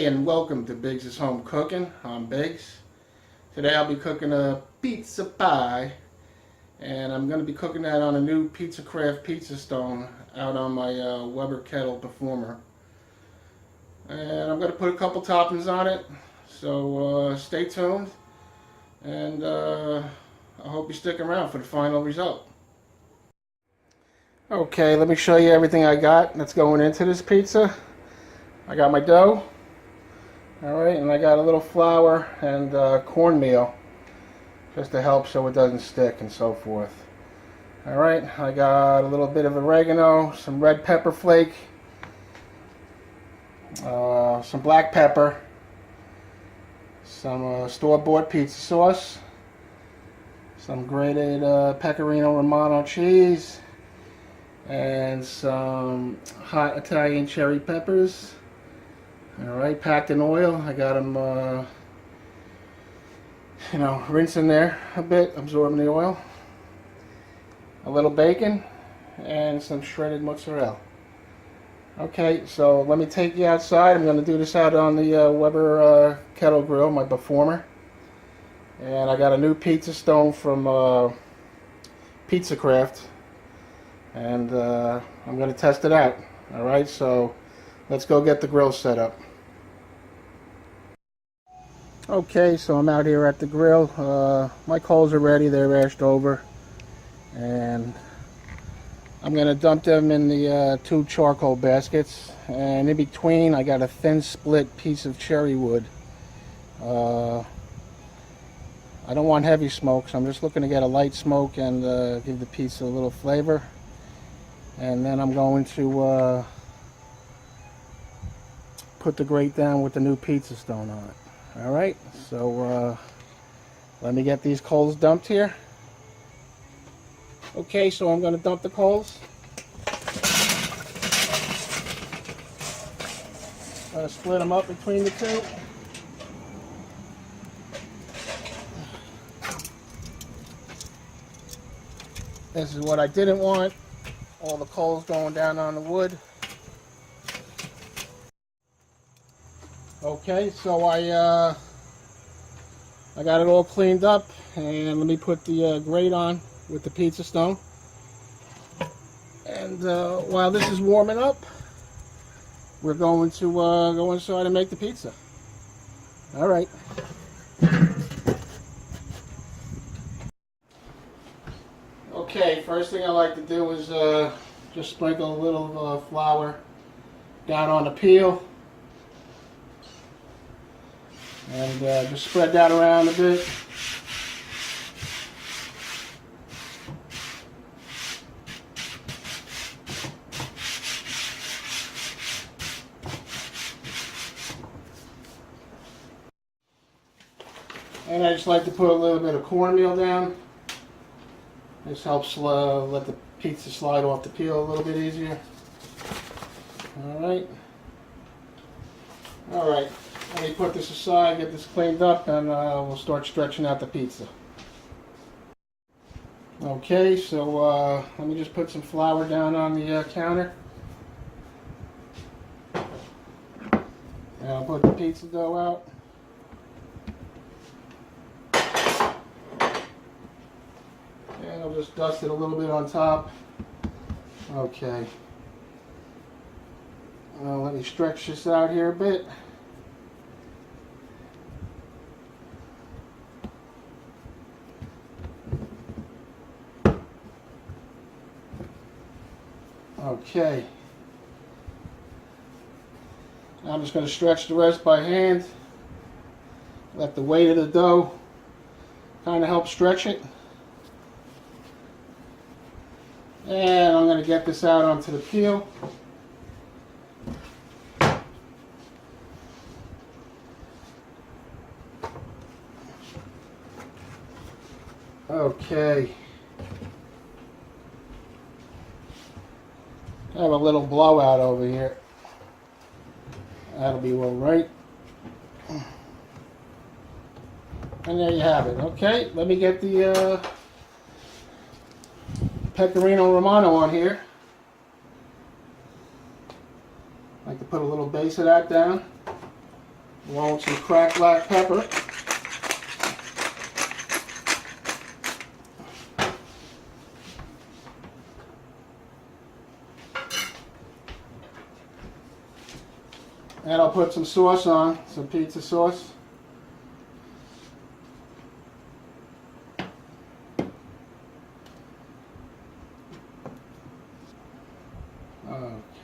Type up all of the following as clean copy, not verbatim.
Hey, and welcome to Biggs' Home Cooking. I'm Biggs. Today I'll be cooking a pizza pie, and I'm going to be cooking that on a new Pizzacraft pizza stone out on my Weber kettle Performer. And I'm going to put a couple toppings on it, so stay tuned, and I hope you stick around for the final result. Okay, let me show you everything I got that's going into this pizza. I got my dough. Alright, and I got a little flour and cornmeal just to help so it doesn't stick and so forth. Alright, I got a little bit of oregano, some red pepper flake, some black pepper, some store-bought pizza sauce, some grated pecorino romano cheese, and some hot Italian cherry peppers. Alright, packed in oil. I got them, rinsing there a bit, absorbing the oil. A little bacon and some shredded mozzarella. Okay, so let me take you outside. I'm going to do this out on the Weber kettle grill, my Performer. And I got a new pizza stone from Pizzacraft. And I'm going to test it out. Alright, so let's go get the grill set up. Okay, so I'm out here at the grill. My coals are ready, they're ashed over. And I'm going to dump them in the 2 charcoal baskets. And in between I got a thin split piece of cherry wood. I don't want heavy smoke, so I'm just looking to get a light smoke and give the pizza a little flavor. And then I'm going to put the grate down with the new pizza stone on it. Alright, so let me get these coals dumped here. Okay, so I'm going to dump the coals. Split them up between the 2. This is what I didn't want. All the coals going down on the wood. Okay, so I got it all cleaned up, and let me put the grate on with the pizza stone. And while this is warming up, we're going to go inside and make the pizza. All right. Okay, first thing I like to do is just sprinkle a little flour down on the peel. And just spread that around a bit. And I just like to put a little bit of cornmeal down. This helps let the pizza slide off the peel a little bit easier. Alright. Alright. Let me put this aside, get this cleaned up, and we'll start stretching out the pizza. Okay, so let me just put some flour down on the counter. And I'll put the pizza dough out. And I'll just dust it a little bit on top. Okay. Let me stretch this out here a bit. Okay, now I'm just going to stretch the rest by hand. Let the weight of the dough kind of help stretch it. And I'm going to get this out onto the peel. Okay. I have a little blowout over here. That'll be all right. And there you have it. Okay, let me get the pecorino romano on here. I like to put a little base of that down. along with some cracked black pepper. And I'll put some sauce on, some pizza sauce.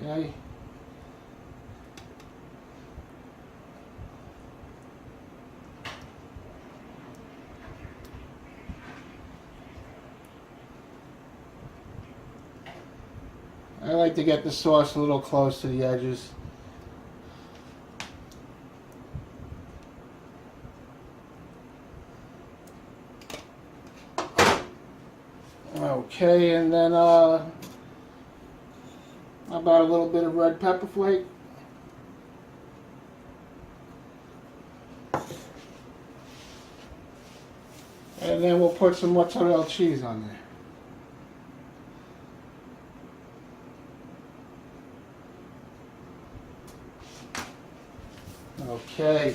Okay. I like to get the sauce a little close to the edges. Okay, and then about a little bit of red pepper flake. And then we'll put some mozzarella cheese on there. Okay.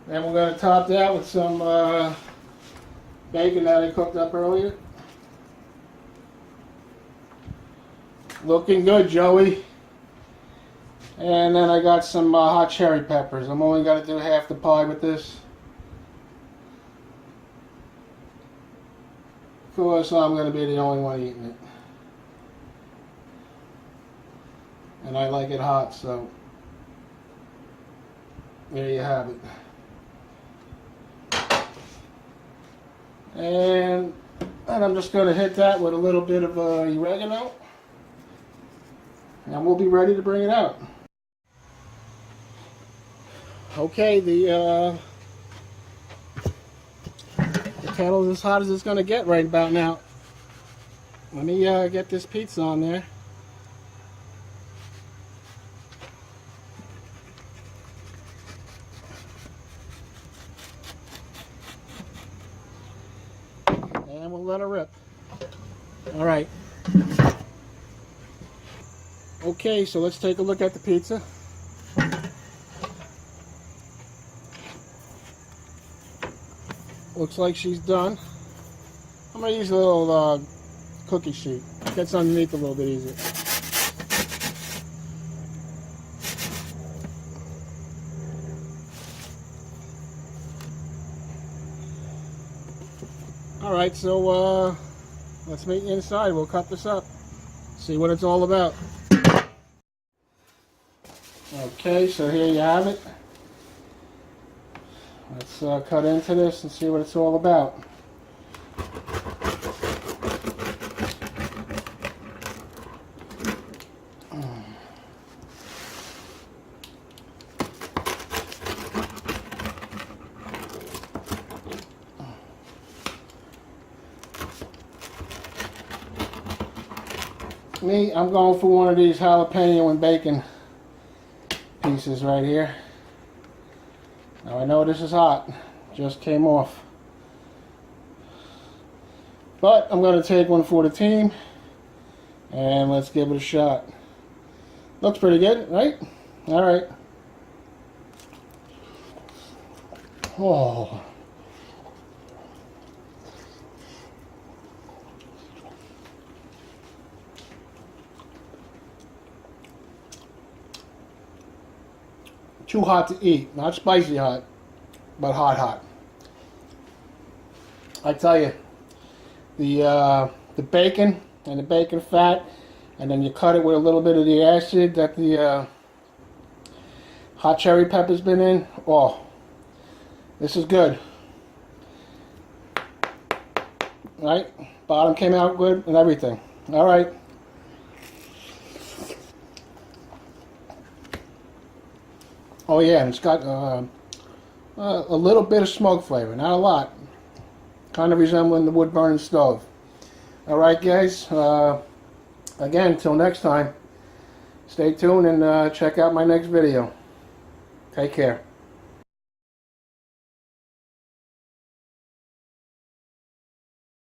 Then we're going to top that with some bacon that I cooked up earlier. Looking good, Joey. And then I got some hot cherry peppers. I'm only going to do half the pie with this. Of course, I'm going to be the only one eating it. And I like it hot, so there you have it. And I'm just going to hit that with a little bit of oregano. And we'll be ready to bring it out. Okay, the kettle is as hot as it's going to get right about now. Let me get this pizza on there. And we'll let her rip. All right. Okay, so let's take a look at the pizza. Looks like she's done. I'm going to use a little cookie sheet. Gets underneath a little bit easier. Alright, so let's meet inside. We'll cut this up. See what it's all about. Okay, so here you have it. Let's cut into this and see what it's all about. Me, I'm going for one of these jalapeno and bacon pieces right here. Now I know this is hot, just came off. But I'm going to take one for the team and let's give it a shot. Looks pretty good, right? Alright. Oh. Too hot to eat, not spicy hot, but hot. I tell you, the bacon and the bacon fat, and then you cut it with a little bit of the acid that the hot cherry pepper's been in. Oh, this is good. Right, bottom came out good and everything. All right. Oh yeah, and it's got a little bit of smoke flavor, not a lot. Kind of resembling the wood burning stove. Alright guys, again, till next time, stay tuned and check out my next video. Take care.